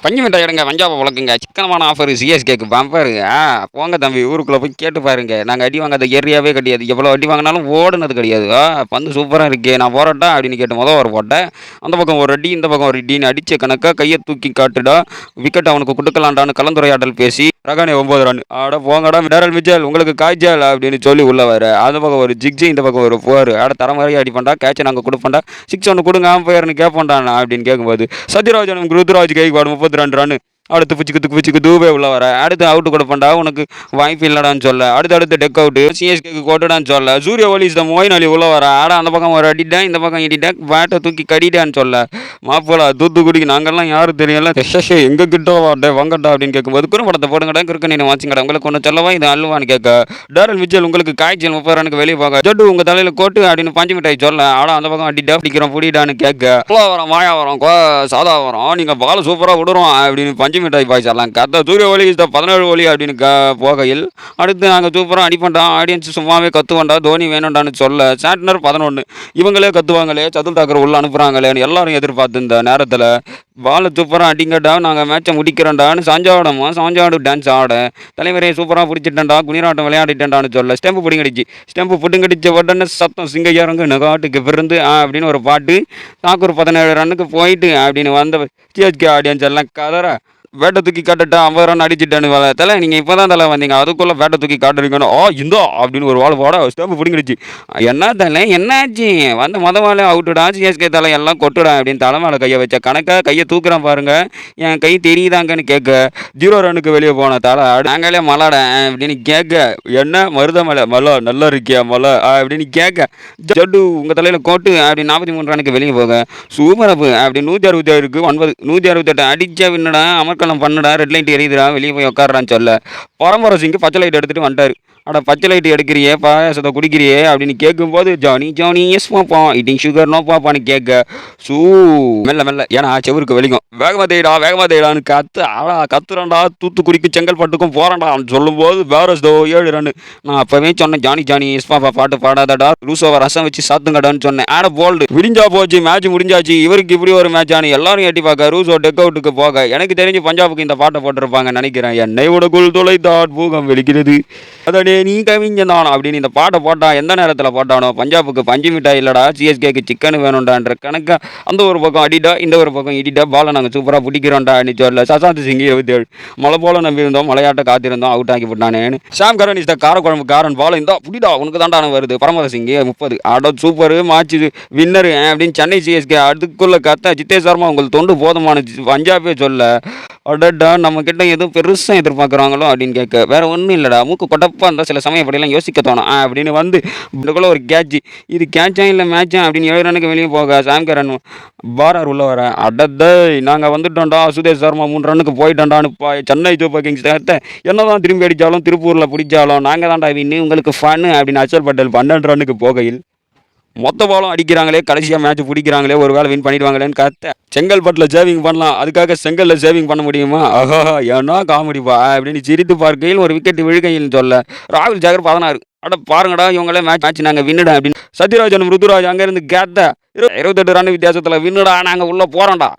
பஞ்சு மிட்டாய் எடுங்க பஞ்சாபை வளர்க்குங்க சிக்கனமான ஆஃபர் சிஎஸ்கேக்கு பம்பரு போங்க தம்பி ஊருக்குள்ளே போய் கேட்டு பாருங்க நாங்கள் அடி வாங்காத ஏரியாவே கிடையாது எவ்வளோ அடி வாங்கினாலும் ஓடுனது கிடையாது பந்து சூப்பராக இருக்கே நான் போராட்டா அப்படின்னு கேட்டு ஒரு போட்டேன் அந்த பக்கம் ஒரு அடி இந்த பக்கம் ஒரு அடின்னு அடித்த கணக்காக கையை தூக்கி காட்டுடா விக்கெட் அவனுக்கு கொடுக்கலாண்டான்னு கலந்துரையாடல் பேசி ரகானே 9 ரன் ஆட போங்கடா டேரல் மிச்சல் உங்களுக்கு காய்ச்சல் அப்படின்னு சொல்லி உள்ள வர அந்த பக்கம் ஒரு ஜிக்ஜி இந்த பக்கம் ஒரு 4 ஆட தர மாதிரி அடிப்பண்டா கேட்சை நாங்கள் கொடுப்போண்டா 6 ஒன்று கொடுங்க ஆம்பயர்னு கேட்போண்டாண்ணா அப்படின்னு கேட்கும்போது சத்யராஜனும் ருத்ராஜ் கைவாடு 32 ரன் அடுத்து பிச்சுக்கு தூவே உள்ள வர அடுத்து அவுட்டு கொடுப்பண்டா உனக்கு வாய்ப்பு இல்லடான்னு சொல்ல அடுத்து டெக் அவுட்டு சிஎஸ்கேக்கு கோட்டுடான்னு சொல்ல சூரிய ஒலி இந்த மோயின் அலி உள்ள வர ஆட அந்த பக்கம் ஒரு அடிட்டேன் இந்த பக்கம் இடிட்டேன் பேட்டை தூக்கி கடிட்டான்னு சொல்ல மாப்பிளா தூத்துக்குடிக்கு நாங்கள்லாம் யாரும் தெரியல எங்க கிட்ட வாட்டே வாங்கட்டா அப்படின்னு கேட்கும்போது குறும்படத்தை போடுங்கடா கிறுக்க நீ வாசிங்கடா உங்களுக்கு ஒன்று சொல்லவா இது அல்வான்னு கேட்க டேரல் மிச்சல் உங்களுக்கு காய்ச்சல் 30 ரனுக்கு வெளியே போக ஜட்டு உங்க தலையில கோட்டு அப்படின்னு பஞ்சு மிட்டாய் சொல்ல ஆட அந்த பக்கம் அடிட்டா பிடிக்கிறோம் புடிடான்னு கேட்க வரோம் மாயா வரோம் சாதா வரோம் நீங்க பால சூப்பராக விடுறோம் அப்படின்னு பஞ்சு மிட்டாய் பாய்ச்சலாம் கத்த சூரிய ஒலி 17 ஒலி அப்படின்னு போகையில் அடுத்து நாங்கள் சூப்பராக அடிப்பண்டோம் ஆடியன்ஸ் சும்மாவே கத்துவண்டா தோனி வேணும்டான்னு சொல்ல சாட்னர் 11 இவங்களே கத்துவாங்களே சதுல் தாக்கர் உள்ள அனுப்புகிறாங்களேன்னு எல்லாரும் எதிர்பார்த்து இந்த நேரத்தில் பாலை சூப்பராக அடிங்கட்டா நாங்கள் மேட்சை முடிக்கிறோண்டான்னு சாஞ்சாடு டான்ஸ் ஆட தலைவரே சூப்பராக பிடிச்சிட்டேன்டா குனிராட்டம் விளையாடிட்டேன்டான்னு சொல்ல ஸ்டெம்பு புடுங்கடிச்ச உடனே சத்தம் சிங்கையாரங்க நகாட்டுக்கு பிறந்து அப்படின்னு ஒரு பாட்டு தாக்கூர் 17 ரன்னுக்கு போயிட்டு அப்படின்னு வந்த சிஎஸ்கே ஆடியன்ஸ் எல்லாம் கதற பேட்டை தூக்கி காட்டுட்டா 50 ரன் அடிச்சுட்டானு தலை நீங்கள் இப்போ தான் தலை வந்தீங்க அதுக்குள்ளே பேட்டை தூக்கி காட்டுறீங்கன்னு இந்தோ அப்படின்னு ஒரு வாழை போட ஸ்டெம்பு பிடிங்கிடுச்சு என்ன தலை என்னாச்சு வந்து வாழை அவுட்டுடா சிஎஸ்கே தலை எல்லாம் கொட்டுடா அப்படின்னு தலைமையில கையை வச்ச கணக்காக கையை தூக்குறான் பாருங்க என் கை தெரியுதாங்கன்னு கேட்க 0 ரனுக்கு வெளியே போன தலை நாங்களே மலாட அப்படின்னு கேட்க என்ன மருதமலை மலை நல்லா இருக்கியா மலை அப்படின்னு கேட்க ஜட்டு உங்கள் தலையில் கோட்டு அப்படின்னு 43 ரனுக்கு வெளியே போக சூப்பரப்பு அப்படி 166க்கு 9 168 அடிச்சா வின்னடா அமர்க்க பண்ணடா ரெட் லைட் எரியுதுடா வெளியே போய் உட்காரான்னு சொல்ல பரம்பரை சிங்கு பச்சை லைட் எடுத்துட்டு வந்துட்டாரு பச்சை லைட் எடுக்கிறியே பாயாசத்தை குடிக்கிறியே அப்படின்னு கேட்கும்போது Johnny yes papa eating sugar no பாப்பான்னு கேட்க மெல்ல ஏன்னா செவருக்கு வெளிக்கும் வேகமா தேடான்னு கத்துறான்டா தூத்துக்குடிக்கு செங்கல்பட்டுக்கும் போறான்டான்னு சொல்லும்போது பேரஸ்தோ 7 ரன் நான் அப்பவே சொன்னேன் ஜானி எஸ் பாப்பா பாட்டு பாடாதடா ரூசோவை ரசம் வச்சு சாத்துங்கடான்னு சொன்னேன் ஆட போல்டு விடிஞ்சா போச்சு மேட்ச் முடிஞ்சாச்சு இவருக்கு இப்படி ஒரு மேட்ச் ஆனு எல்லாரும் எட்டி பார்க்க ரூசோ டெக் அவுட்டுக்கு போக எனக்கு தெரிஞ்சு பஞ்சாபுக்கு இந்த பாட்டை போட்டிருப்பாங்க நினைக்கிறேன் என்னை விட குள் துளைத்தாட் பூகம் வெளிக்கிறது அதனே நீ கவிஞ்சதான் அப்படின்னு இந்த பாட்டை போட்டான் எந்த நேரத்தில் போட்டானோ பஞ்சாபுக்கு பஞ்சு மிட்டாய் இல்லடா சிஎஸ்கேக்கு சிக்கன் வேணும்டான்ற கணக்கா அந்த ஒரு பக்கம் அடிட்டா இந்த ஒரு பக்கம் இடிட்டா பாலை நாங்கள் சூப்பராக பிடிக்கிறோம்டா அப்படின்னு சொல்ல சசாந்த் சிங் 27 மழை போல நம்பியிருந்தோம் மலையாட்ட காத்திருந்தோம் அவுட் ஆக்கி விட்டானேன்னு சாம் கரன் இஸ் த காரக்குழம்பு காரன் பால் இருந்தா புடிடா உனக்கு தாண்டான வருது பரமத சிங் 30 ஆடோ சூப்பர் மாச்சு வின்னர் அப்படின்னு சென்னை சிஎஸ்கே அதுக்குள்ள கத்த ஜித்தேஷ் சர்மா உங்களுக்கு தொண்டு போதுமான பஞ்சாபே சொல்ல அடடா நம்ம கிட்ட எதுவும் பெருசாக எதிர்பார்க்குறாங்களோ அப்படின்னு கேட்க வேற ஒன்றும் இல்லைடா மூக்கு கொட்டப்பா இருந்தால் சில சமயப்படியெல்லாம் யோசிக்க தோணும் அப்படின்னு வந்து இதுக்குள்ள ஒரு கேட்ச் இது கேட்சா இல்லை மேட்சா அப்படின்னு 7 ரனுக்கு வெளியே போக சாம் கரன் பாரார் உள்ள வர அடத்தை நாங்கள் வந்துட்டோம்டா சுதேஷ் சர்மா 3 ரனுக்கு போயிட்டோண்டான்னு சென்னை சூப்பர் கிங்ஸ் தேர்த்த என்னதான் திரும்பி அடித்தாலும் திருப்பூரில் பிடிச்சாலும் நாங்கள் தான்டா வின்னு உங்களுக்கு ஃபன்னு அப்படின்னு அச்சல் பட்டேல் 12 ரனுக்கு போகையில் மொத்த பாலும் அடிக்கிறாங்களே கடைசியாக மேட்ச் பிடிக்கிறாங்களே ஒரு வேளை வின் பண்ணிடுவாங்களேன்னு கத்த செங்கல்பட்டில் சேவிங் பண்ணலாம் அதுக்காக செங்கல்ல சேவிங் பண்ண முடியுமா ஏன்னா காமெடிப்பா அப்படின்னு சிரித்து பார்க்கையில் ஒரு விக்கெட் விழுகையில் சொல்ல ராகுல் ஜாகர் 16 பாருங்கடா இவங்களே மேட்ச் நாங்கள் வின்னுடா அப்படின்னு சத்யராஜன் ருதுராஜ் அங்கேருந்து கேத்த 28 ரன் வித்தியாசத்தில் வின்னுடா நாங்கள் உள்ளே போகிறோம்டா